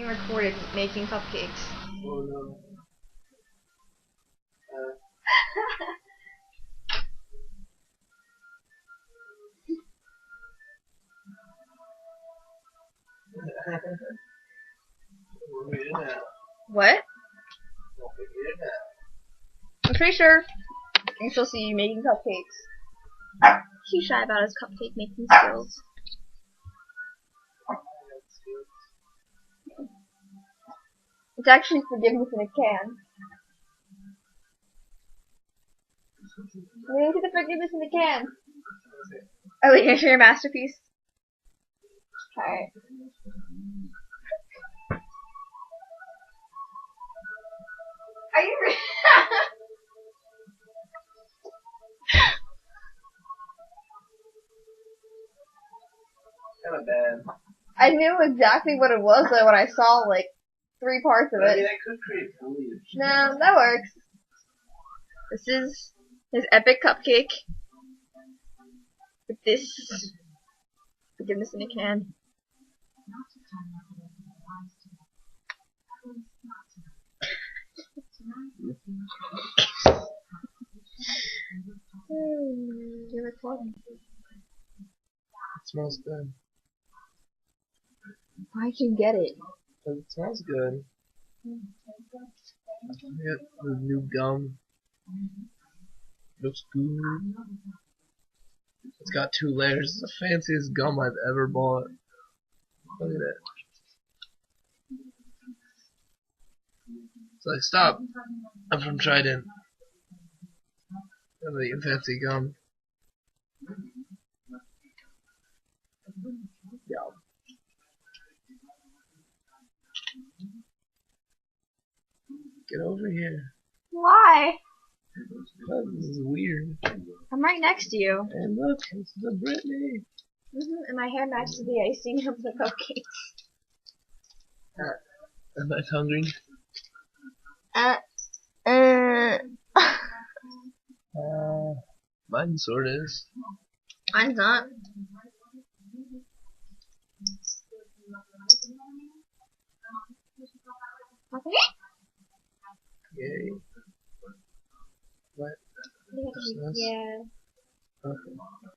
Being recorded making cupcakes. Oh no. We're here now. What? We're here now. I'm pretty sure I can still see you making cupcakes. He's shy about his cupcake making skills. It's actually forgiveness in a can. Look at the forgiveness in the can. Oh wait, can I show your masterpiece? Alright. Are you Kind of bad. I knew exactly what it was though when I saw like 3 parts of I mean, it. I could create foliage. No, that works. This is his epic cupcake. With this forgiveness in a can. You're recording. It smells good. Why'd you get it? It smells good. I get the new gum. Looks good. It's got 2 layers. It's the fanciest gum I've ever bought. Look at it. It's like, stop. I'm from Trident. I'm eating fancy gum. Yum. Get over here. Why? This is weird. I'm right next to you. And look, it's the Britney. And my hair matches the icing of the cupcakes. Am I hungry? Mine sort is. Mine's not. Yay. What? What's this? Yeah.